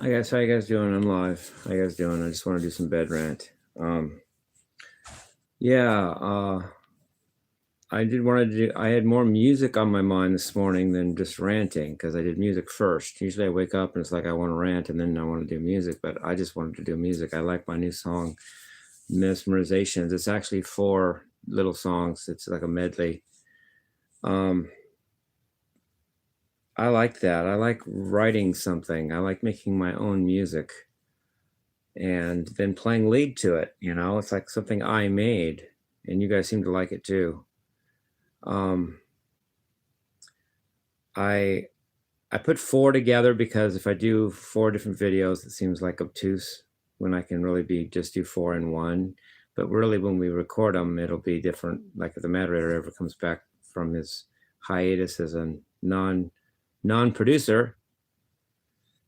Hi guys, how you guys doing? I'm live. How you guys doing? I just want to do some bed rant. Um, yeah, I did want to do. I had more music on my mind this morning than just ranting because I did music first. Usually I wake up and it's like I want to rant and then I want to do music, but I just wanted to do music. I like my new song, Mesmerizations. It's actually 4 little songs. It's like a medley. Um, I like that. I like writing something. I like making my own music and then playing lead to it. It's like something I made, and you guys seem to like it too. Um, I I put 4 together because if I do 4 different videos, it seems like obtuse when I can really be just do 4 in one. But really, when we record them, it'll be different. Like if the moderator ever comes back from his hiatus as a non-producer,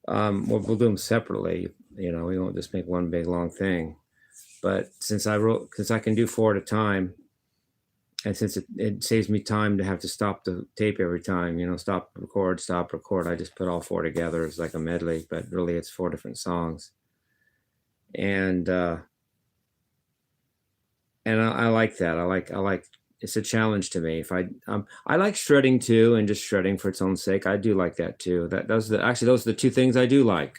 we'll do them separately. We won't just make one big long thing. But since I can do 4 at a time, and since it saves me time to have to stop the tape every time, stop record, I just put all 4 together as like a medley. But really, it's 4 different songs, and I like that. I like it's a challenge to me. If I like shredding too, and just shredding for its own sake. I do like that too. Those are the 2 things I do like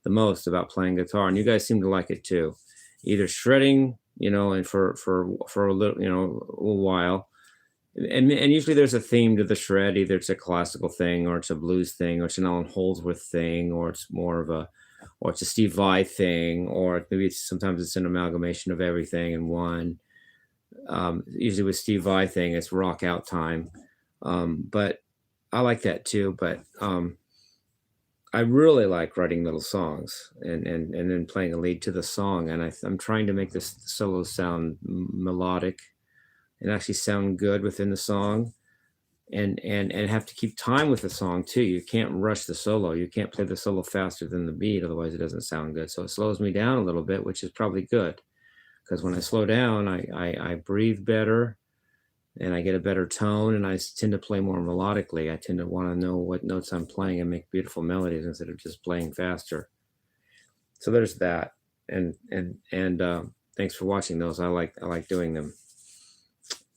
the most about playing guitar, and you guys seem to like it too. Either shredding, and for a little, a little while, and usually there's a theme to the shred. Either it's a classical thing, or it's a blues thing, or it's an Alan Holdsworth thing, or it's a Steve Vai thing, or maybe sometimes it's an amalgamation of everything in one. Usually with Steve Vai thing, it's rock out time, but I like that too. But I really like writing little songs and then playing a lead to the song. And I'm trying to make this solo sound melodic and actually sound good within the song, and have to keep time with the song too. You can't rush the solo. You can't play the solo faster than the beat, otherwise it doesn't sound good. So it slows me down a little bit, which is probably good because when I slow down, I breathe better and I get a better tone, and I tend to play more melodically. I tend to want to know what notes I'm playing and make beautiful melodies instead of just playing faster. So there's that. And thanks for watching those. I like doing them.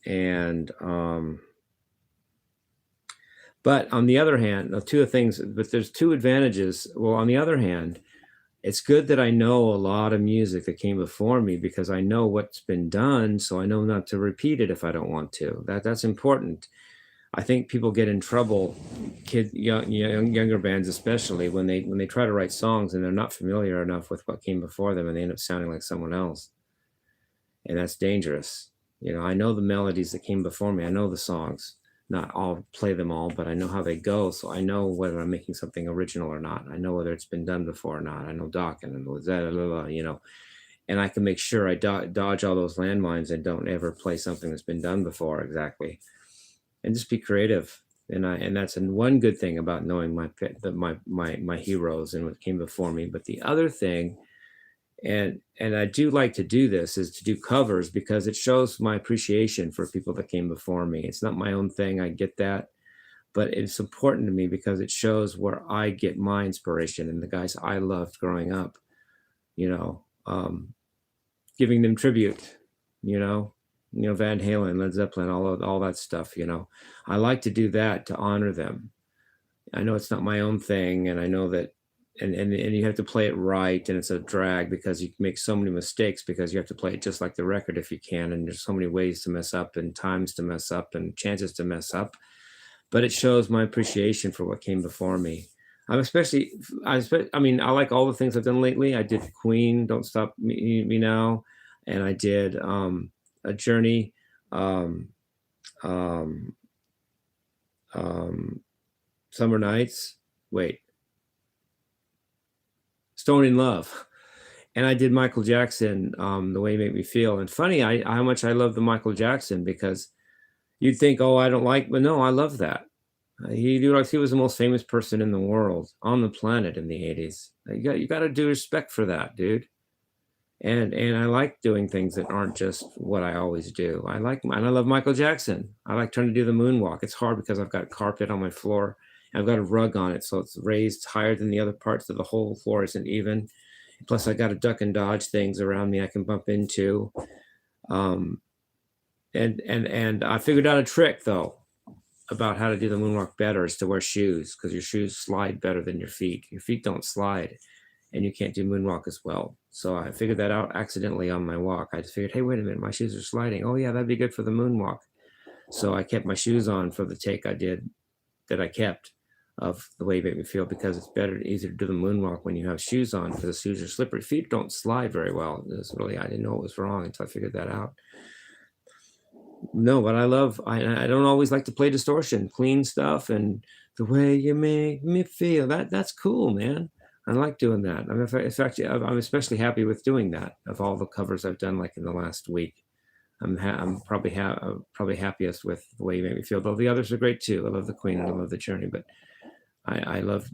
And but on the other hand, there's 2 advantages. Well, on the other hand, it's good that I know a lot of music that came before me because I know what's been done, so I know not to repeat it if I don't want to. That's important. I think people get in trouble, younger bands especially, when they try to write songs and they're not familiar enough with what came before them, and they end up sounding like someone else, and that's dangerous. I know the melodies that came before me. I know the songs. Not all play them all, but I know how they go, so I know whether I'm making something original or not. I know whether it's been done before or not. I know Doc and and I can make sure I dodge all those landmines and don't ever play something that's been done before exactly, and just be creative. And that's one good thing about knowing my heroes and what came before me. But the other thing, and I do like to do this, is to do covers because it shows my appreciation for people that came before me. It's not my own thing, I get that, but it's important to me because it shows where I get my inspiration and the guys I loved growing up, you know, giving them tribute, Van Halen, Led Zeppelin, all that stuff. I like to do that to honor them. I know it's not my own thing, and I know that, and you have to play it right, and it's a drag because you make so many mistakes because you have to play it just like the record if you can, and there's so many ways to mess up and times to mess up and chances to mess up. But it shows my appreciation for what came before me. I mean, I like all the things I've done lately. I did Queen, Don't Stop Me Now, and I did a Journey, um, um, Summer Nights. Wait, Stone in Love. And I did Michael Jackson, The Way You Make Me Feel. And funny, how much I love the Michael Jackson, because you'd think, oh, I don't like, but no, I love that. He was the most famous person in the world, on the planet in the 80s. You got to do respect for that, dude. And I like doing things that aren't just what I always do. I love Michael Jackson. I like trying to do the moonwalk. It's hard because I've got carpet on my floor I've got a rug on it, so it's raised higher than the other parts, so the whole floor isn't even. Plus, I got a duck and dodge things around me I can bump into. Um, and I figured out a trick though about how to do the moonwalk better, is to wear shoes, because your shoes slide better than your feet. Your feet don't slide, and you can't do moonwalk as well. So I figured that out accidentally on my walk. I just figured, hey, wait a minute, my shoes are sliding. Oh yeah, that'd be good for the moonwalk. So I kept my shoes on for the take I did, that I kept, of the way you make me feel, because it's easier to do the moonwalk when you have shoes on, because the shoes are slippery. Feet don't slide very well. I didn't know it was wrong until I figured that out. No, but I don't always like to play distortion, clean stuff, and the way you make me feel. That's cool, man. I like doing that. I mean, in fact, I'm especially happy with doing that. Of all the covers I've done, like in the last week, I'm probably happiest with the way you make me feel. Though the others are great too. I love the Queen and I love the Journey, but I love,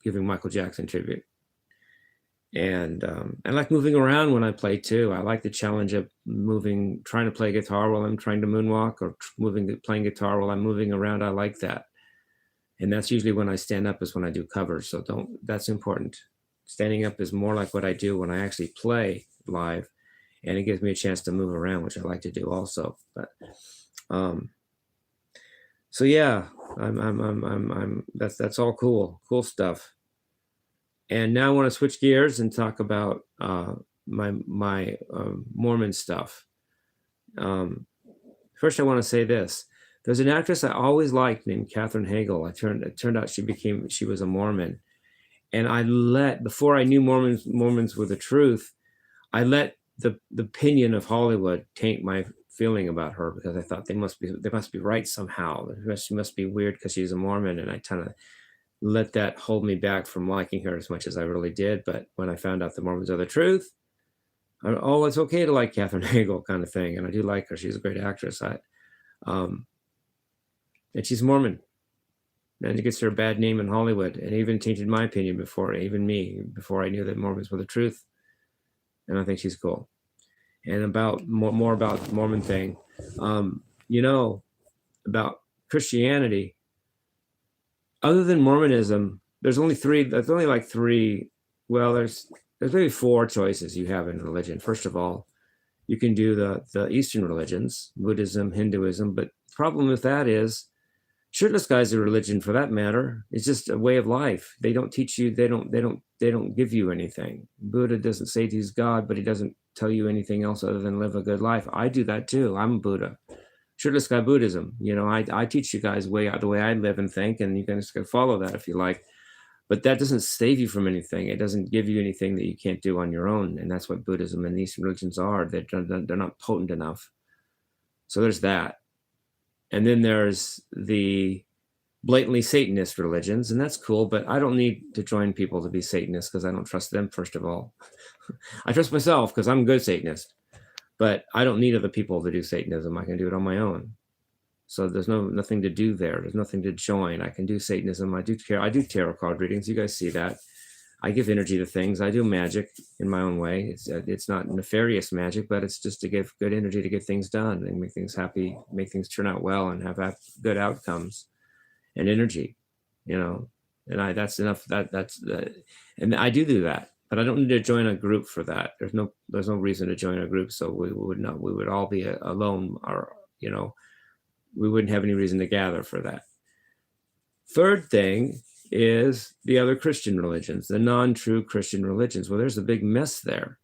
giving Michael Jackson tribute. And I like moving around when I play too. I like the challenge of trying to play guitar while I'm trying to moonwalk, or playing guitar while I'm moving around. I like that. And that's usually when I stand up, is when I do covers. So that's important. Standing up is more like what I do when I actually play live, and it gives me a chance to move around, which I like to do also. But so yeah, that's all cool stuff. And now I want to switch gears and talk about my Mormon stuff. First, I want to say this. There's an actress I always liked named Katherine Hagel. It turned out she was a Mormon. And before I knew Mormons were the truth, I let the opinion of Hollywood taint my feeling about her, because I thought they must be right somehow. She must be weird because she's a Mormon, and I kind of let that hold me back from liking her as much as I really did. But when I found out the Mormons are the truth, it's okay to like Katherine Hagel, kind of thing. And I do like her. She's a great actress. And she's Mormon. And it gets her a bad name in Hollywood, and even tainted my opinion before I knew that Mormons were the truth. And I think she's cool. And about more about the Mormon thing, about Christianity, other than Mormonism, there's only three. Well, there's maybe four choices you have in religion. First of all, you can do the Eastern religions, Buddhism, Hinduism. But the problem with that is, Shirtless Guy is a religion, for that matter. It's just a way of life. They don't teach you. They don't give you anything. Buddha doesn't say he's God, but he doesn't tell you anything else other than live a good life. I do that too. I'm a Buddha. Shirtless Guy Buddhism. I teach you guys the way I live and think, and you can just follow that if you like. But that doesn't save you from anything. It doesn't give you anything that you can't do on your own. And that's what Buddhism and these religions are. They're not potent enough. So there's that. And then there's the blatantly Satanist religions, and that's cool, but I don't need to join people to be Satanists, because I don't trust them, first of all. I trust myself, because I'm a good Satanist, but I don't need other people to do Satanism. I can do it on my own. So there's nothing to do there. There's nothing to join. I can do Satanism. I do tarot card readings. You guys see that. I give energy to things. I do magic in my own way. It's not nefarious magic, but it's just to give good energy to get things done and make things happy, make things turn out well, and have good outcomes and energy, And that's enough. And I do that, but I don't need to join a group for that. There's no reason to join a group. So we would all be alone, or we wouldn't have any reason to gather for that. Third thing is the other Christian religions, the non-true Christian religions. Well, there's a big mess there.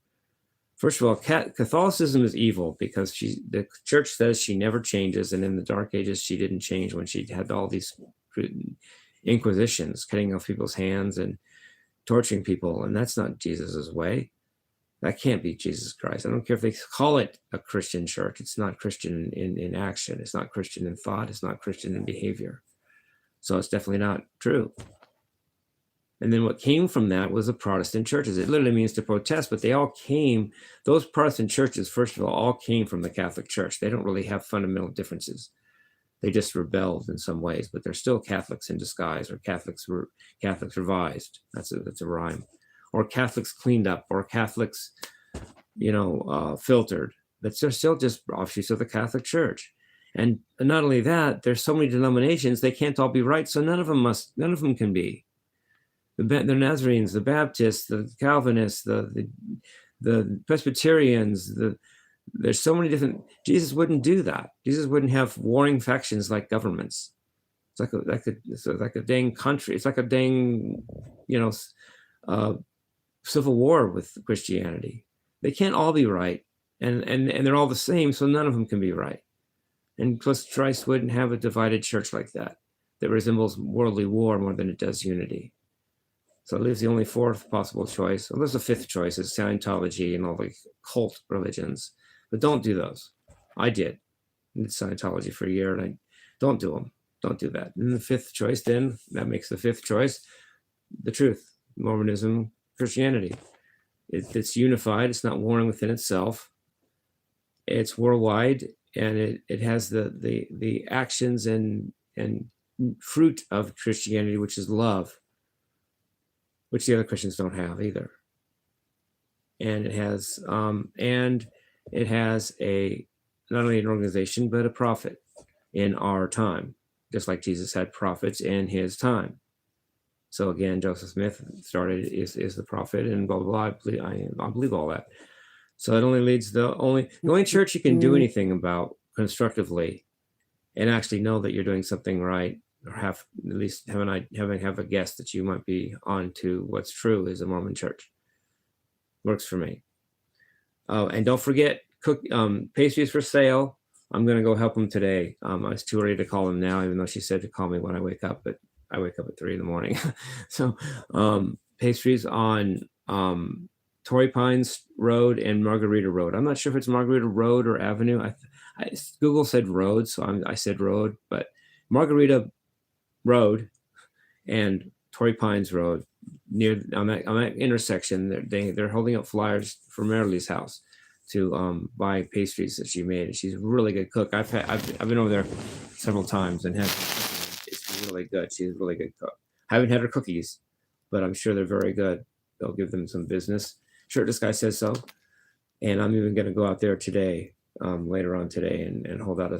First of all, Catholicism is evil, because the church says she never changes, and in the Dark Ages she didn't change, when she had all these inquisitions, cutting off people's hands and torturing people, and that's not Jesus's way. That can't be Jesus Christ. I don't care if they call it a Christian church. It's not Christian in action. It's not Christian in thought. It's not Christian in behavior. So it's definitely not true. And then what came from that was the Protestant churches. It literally means to protest, but those Protestant churches, first of all came from the Catholic Church. They don't really have fundamental differences. They just rebelled in some ways, but they're still Catholics in disguise, or Catholics revised. That's a rhyme. Or Catholics cleaned up, or Catholics, filtered. But they're still just offshoots of the Catholic Church. And not only that, there's so many denominations, they can't all be right. So none of them can be. The Nazarenes, the Baptists, the Calvinists, the Presbyterians, there's so many different. Jesus wouldn't do that. Jesus wouldn't have warring factions like governments. It's like a dang country. It's like a dang, civil war with Christianity. They can't all be right, and they're all the same, so none of them can be right. And plus, Christ wouldn't have a divided church like that resembles worldly war more than it does unity. So it leaves the only fourth possible choice. Well, there's a fifth choice, is Scientology and all the cult religions. But don't do those. I did Scientology for a year, and I don't do them. Don't do that. And the fifth choice, then, that makes the fifth choice the truth. Mormonism, Christianity. It's unified. It's not warring within itself. It's worldwide, and it has the actions and fruit of Christianity, which is love, which the other Christians don't have either. And it has not only an organization but a prophet in our time, just like Jesus had prophets in his time. So again, Joseph Smith is the prophet, and blah blah blah. I believe all that. So it only leads the only church you can do anything about constructively, and actually know that you're doing something right, or have at least have a guess that you might be on to what's true, is a Mormon church. Works for me. And don't forget, pastries for sale. I'm going to go help them today. It's too early to call them now, even though she said to call me when I wake up, but I wake up at 3 a.m. So pastries on Torrey Pines Road and Margarita Road. I'm not sure if it's Margarita Road or Avenue. Google said road, so I said road, but Margarita Road and Torrey Pines Road, near on that intersection, they're holding up flyers for Marilee's house to buy pastries that she made. She's a really good cook. I've been over there several times and it's really good. She's a really good cook. I haven't had her cookies, but I'm sure they're very good. They'll give them some business. Shirtless Guy says so, and I'm even going to go out there today, later on today, and hold out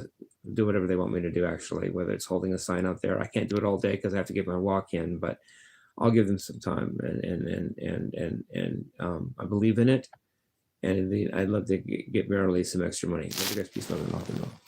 do whatever they want me to do. Actually, whether it's holding a sign out there, I can't do it all day because I have to get my walk in, but I'll give them some time, and I believe in it, and I'd love to get Marilee some extra money. Maybe guys, peace, love, and love.